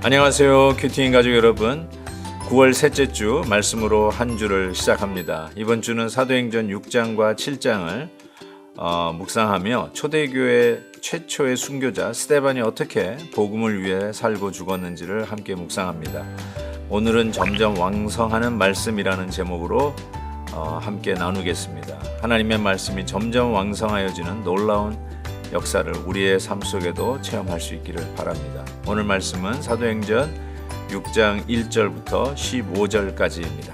안녕하세요, 큐티인 가족 여러분. 9월 셋째 주 말씀으로 한 주를 시작합니다. 이번 주는 사도행전 6장과 7장을 묵상하며 초대교회 최초의 순교자 스데반이 어떻게 복음을 위해 살고 죽었는지를 함께 묵상합니다. 오늘은 점점 왕성하는 말씀이라는 제목으로 함께 나누겠습니다. 하나님의 말씀이 점점 왕성하여지는 놀라운 역사를 우리의 삶 속에도 체험할 수 있기를 바랍니다. 오늘 말씀은 사도행전 6장 1절부터 15절까지입니다.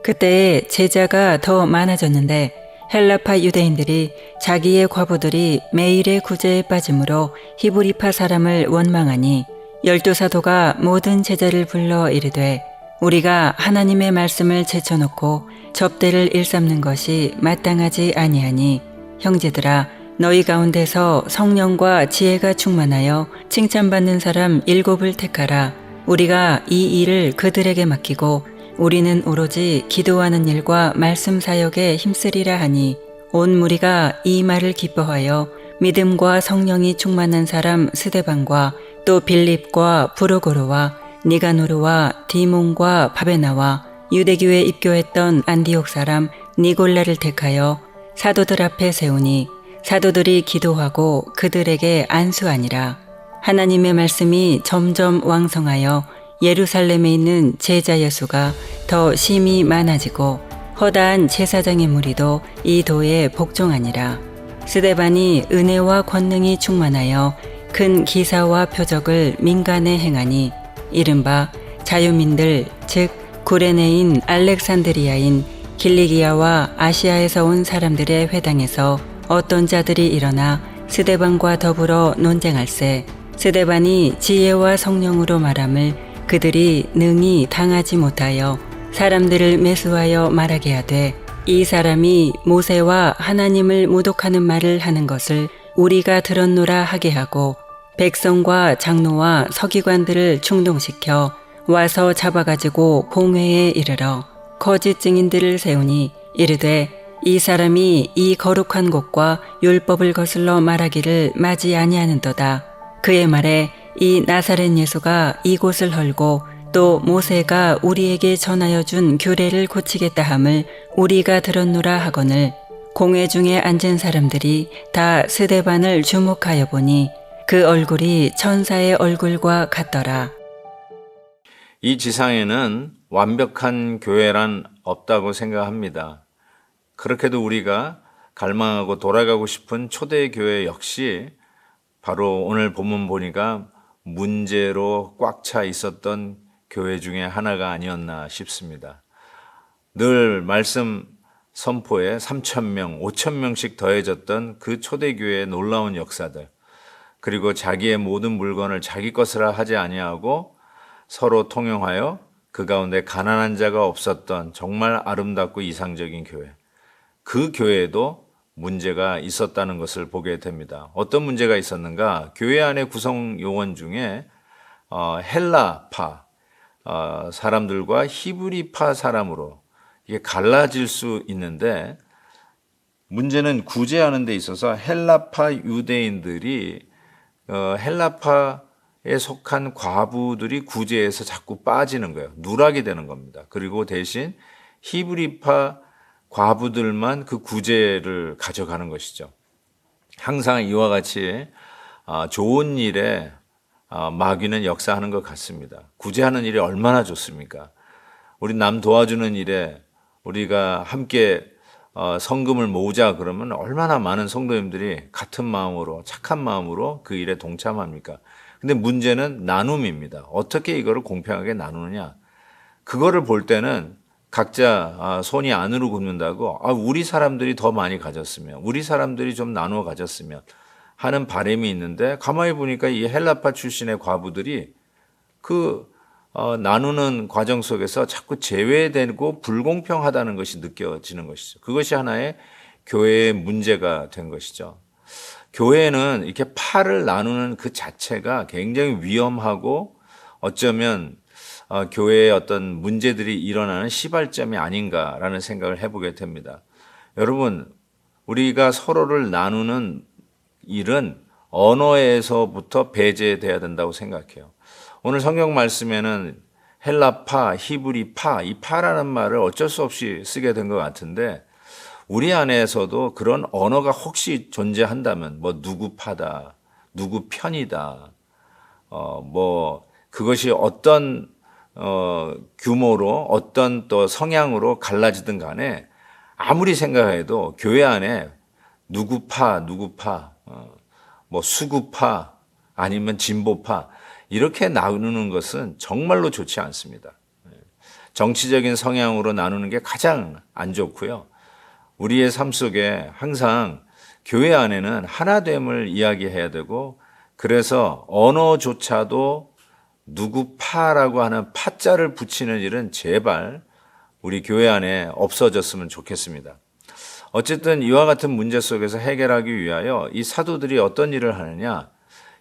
그때에 제자가 더 많아졌는데 헬라파 유대인들이 자기의 과부들이 매일의 구제에 빠짐으로 히브리파 사람을 원망하니 12사도가 모든 제자를 불러 이르되 우리가 하나님의 말씀을 제쳐놓고 접대를 일삼는 것이 마땅하지 아니하니 형제들아 너희 가운데서 성령과 지혜가 충만하여 칭찬받는 사람 7을 택하라. 우리가 이 일을 그들에게 맡기고 우리는 오로지 기도하는 일과 말씀 사역에 힘쓰리라 하니 온 무리가 이 말을 기뻐하여 믿음과 성령이 충만한 사람 스데반과 또 빌립과 브루고로와 니가노르와 디몬과 바베나와 유대교에 입교했던 안디옥 사람 니골라를 택하여 사도들 앞에 세우니 사도들이 기도하고 그들에게 안수하니라. 하나님의 말씀이 점점 왕성하여 예루살렘에 있는 제자의 수가 더 심히 많아지고 허다한 제사장의 무리도 이 도에 복종하니라. 스데반이 은혜와 권능이 충만하여 큰 기사와 표적을 민간에 행하니 이른바 자유민들 즉 구레네인 알렉산드리아인 길리기아와 아시아에서 온 사람들의 회당에서 어떤 자들이 일어나 스데반과 더불어 논쟁할세 스데반이 지혜와 성령으로 말함을 그들이 능히 당하지 못하여 사람들을 매수하여 말하게 하되 이 사람이 모세와 하나님을 모독하는 말을 하는 것을 우리가 들었노라 하게 하고 백성과 장로와 서기관들을 충동시켜 와서 잡아가지고 공회에 이르러 거짓 증인들을 세우니 이르되 이 사람이 이 거룩한 곳과 율법을 거슬러 말하기를 맞이 아니하는도다. 그의 말에 이 나사렛 예수가 이곳을 헐고 또 모세가 우리에게 전하여 준 규례를 고치겠다 함을 우리가 들었노라 하거늘 공회 중에 앉은 사람들이 다 스데반을 주목하여 보니 그 얼굴이 천사의 얼굴과 같더라. 이 지상에는 완벽한 교회란 없다고 생각합니다. 그렇게도 우리가 갈망하고 돌아가고 싶은 초대교회 역시 바로 오늘 본문 보니까 문제로 꽉 차 있었던 교회 중에 하나가 아니었나 싶습니다. 늘 말씀 선포에 3,000명, 5,000명씩 더해졌던 그 초대교회의 놀라운 역사들, 그리고 자기의 모든 물건을 자기 것이라 하지 아니하고 서로 통용하여 그 가운데 가난한 자가 없었던 정말 아름답고 이상적인 교회. 그 교회에도 문제가 있었다는 것을 보게 됩니다. 어떤 문제가 있었는가? 교회 안에 구성 요원 중에 헬라파 사람들과 히브리파 사람으로 이게 갈라질 수 있는데 문제는 구제하는 데 있어서 헬라파 유대인들이 헬라파에 속한 과부들이 구제에서 자꾸 빠지는 거예요. 누락이 되는 겁니다. 그리고 대신 히브리파 과부들만 그 구제를 가져가는 것이죠. 항상 이와 같이 좋은 일에 마귀는 역사하는 것 같습니다. 구제하는 일이 얼마나 좋습니까? 우리 남 도와주는 일에 우리가 함께 성금을 모으자 그러면 얼마나 많은 성도님들이 같은 마음으로 착한 마음으로 그 일에 동참합니까? 근데 문제는 나눔입니다. 어떻게 이거를 공평하게 나누느냐? 그거를 볼 때는 각자 손이 안으로 굽는다고 우리 사람들이 더 많이 가졌으면 우리 사람들이 좀 나누어 가졌으면 하는 바람이 있는데 가만히 보니까 이 헬라파 출신의 과부들이 그 나누는 과정 속에서 자꾸 제외되고 불공평하다는 것이 느껴지는 것이죠. 그것이 하나의 교회의 문제가 된 것이죠. 교회는 이렇게 파를 나누는 그 자체가 굉장히 위험하고 어쩌면 교회의 어떤 문제들이 일어나는 시발점이 아닌가라는 생각을 해보게 됩니다. 여러분, 우리가 서로를 나누는 일은 언어에서부터 배제돼야 된다고 생각해요. 오늘 성경 말씀에는 헬라파, 히브리파, 이 파라는 말을 어쩔 수 없이 쓰게 된 것 같은데 우리 안에서도 그런 언어가 혹시 존재한다면 뭐 누구 파다, 누구 편이다, 뭐 그것이 어떤 규모로 어떤 또 성향으로 갈라지든 간에 아무리 생각해도 교회 안에 누구파, 뭐 수구파 아니면 진보파 이렇게 나누는 것은 정말로 좋지 않습니다. 정치적인 성향으로 나누는 게 가장 안 좋고요. 우리의 삶 속에 항상 교회 안에는 하나됨을 이야기해야 되고 그래서 언어조차도 누구파라고 하는 파자를 붙이는 일은 제발 우리 교회 안에 없어졌으면 좋겠습니다. 어쨌든 이와 같은 문제 속에서 해결하기 위하여 이 사도들이 어떤 일을 하느냐,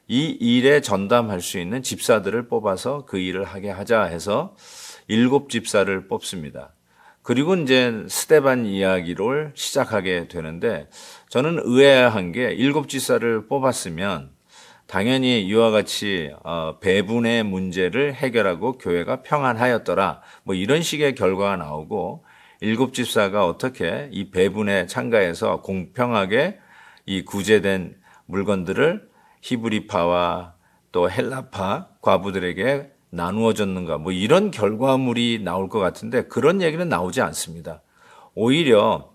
이 일에 전담할 수 있는 집사들을 뽑아서 그 일을 하게 하자 해서 7 집사를 뽑습니다. 그리고 이제 스데반 이야기를 시작하게 되는데 저는 의아한 게 7 집사를 뽑았으면 당연히 이와 같이 배분의 문제를 해결하고 교회가 평안하였더라 뭐 이런 식의 결과가 나오고 7 집사가 어떻게 이 배분에 참가해서 공평하게 이 구제된 물건들을 히브리파와 또 헬라파 과부들에게 나누어졌는가 뭐 이런 결과물이 나올 것 같은데 그런 얘기는 나오지 않습니다. 오히려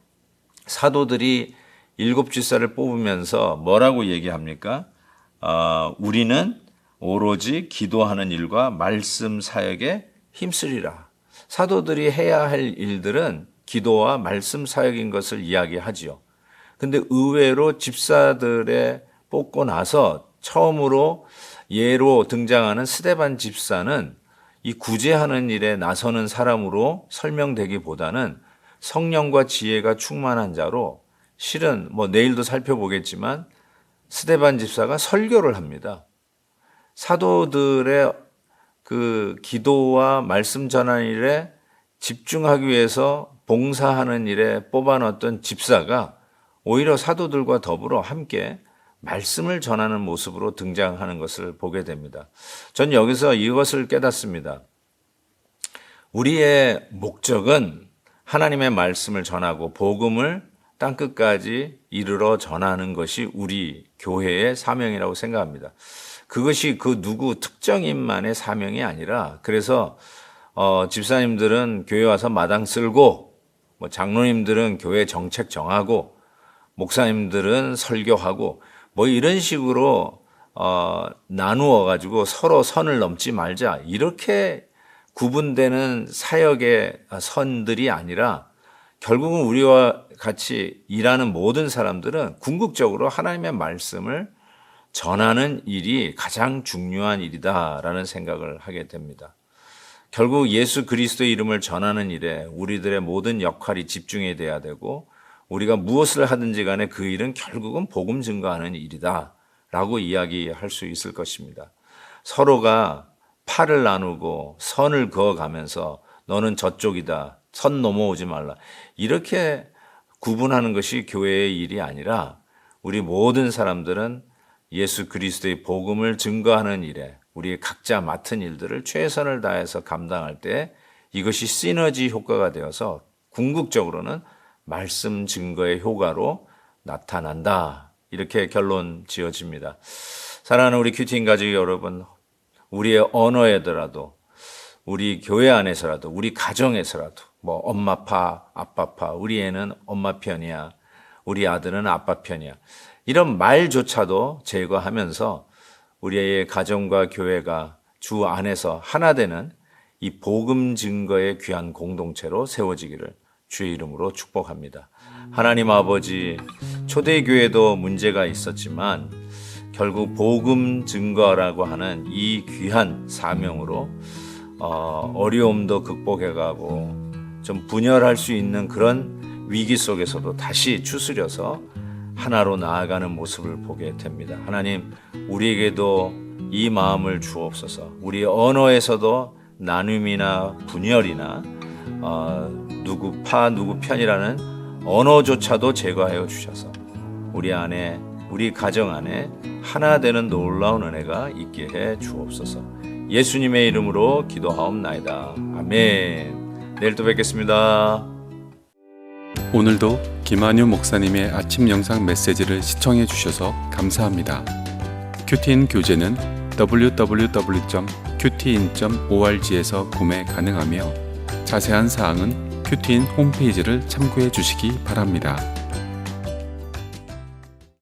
사도들이 7 집사를 뽑으면서 뭐라고 얘기합니까? 우리는 오로지 기도하는 일과 말씀 사역에 힘쓰리라. 사도들이 해야 할 일들은 기도와 말씀 사역인 것을 이야기하지요. 근데 의외로 집사들의 뽑고 나서 처음으로 예로 등장하는 스데반 집사는 이 구제하는 일에 나서는 사람으로 설명되기보다는 성령과 지혜가 충만한 자로 실은 뭐 내일도 살펴보겠지만 스데반 집사가 설교를 합니다. 사도들의 그 기도와 말씀 전하는 일에 집중하기 위해서 봉사하는 일에 뽑아놨던 집사가 오히려 사도들과 더불어 함께 말씀을 전하는 모습으로 등장하는 것을 보게 됩니다. 전 여기서 이것을 깨닫습니다. 우리의 목적은 하나님의 말씀을 전하고 복음을 땅끝까지 이르러 전하는 것이 우리 교회의 사명이라고 생각합니다. 그것이 그 누구 특정인만의 사명이 아니라 그래서 집사님들은 교회 와서 마당 쓸고 뭐 장로님들은 교회 정책 정하고 목사님들은 설교하고 뭐 이런 식으로 나누어 가지고 서로 선을 넘지 말자 이렇게 구분되는 사역의 선들이 아니라 결국은 우리와 같이 일하는 모든 사람들은 궁극적으로 하나님의 말씀을 전하는 일이 가장 중요한 일이다라는 생각을 하게 됩니다. 결국 예수 그리스도의 이름을 전하는 일에 우리들의 모든 역할이 집중이 돼야 되고 우리가 무엇을 하든지 간에 그 일은 결국은 복음 증거하는 일이다라고 이야기할 수 있을 것입니다. 서로가 팔을 나누고 선을 그어가면서 너는 저쪽이다, 선 넘어오지 말라 이렇게 구분하는 것이 교회의 일이 아니라 우리 모든 사람들은 예수 그리스도의 복음을 증거하는 일에 우리 각자 맡은 일들을 최선을 다해서 감당할 때 이것이 시너지 효과가 되어서 궁극적으로는 말씀 증거의 효과로 나타난다. 이렇게 결론 지어집니다. 사랑하는 우리 큐티인 가족 여러분, 우리의 언어에더라도 우리 교회 안에서라도 우리 가정에서라도 뭐 엄마파, 아빠파, 우리 애는 엄마 편이야, 우리 아들은 아빠 편이야 이런 말조차도 제거하면서 우리의 가정과 교회가 주 안에서 하나 되는 이 복음 증거의 귀한 공동체로 세워지기를 주의 이름으로 축복합니다. 하나님 아버지, 초대교회도 문제가 있었지만 결국 복음 증거라고 하는 이 귀한 사명으로 어려움도 극복해가고 좀 분열할 수 있는 그런 위기 속에서도 다시 추스려서 하나로 나아가는 모습을 보게 됩니다. 하나님, 우리에게도 이 마음을 주옵소서. 우리 언어에서도 나눔이나 분열이나 누구 파 누구 편이라는 언어조차도 제거하여 주셔서 우리 안에 우리 가정 안에 하나 되는 놀라운 은혜가 있게 해 주옵소서. 예수님의 이름으로 기도하옵나이다. 아멘. 내일 또 뵙겠습니다. 오늘도 김한유 목사님의 아침 영상 메시지를 시청해 주셔서 감사합니다. 큐티인 교재는 www.qtin.org에서 구매 가능하며 자세한 사항은 큐티인 홈페이지를 참고해 주시기 바랍니다.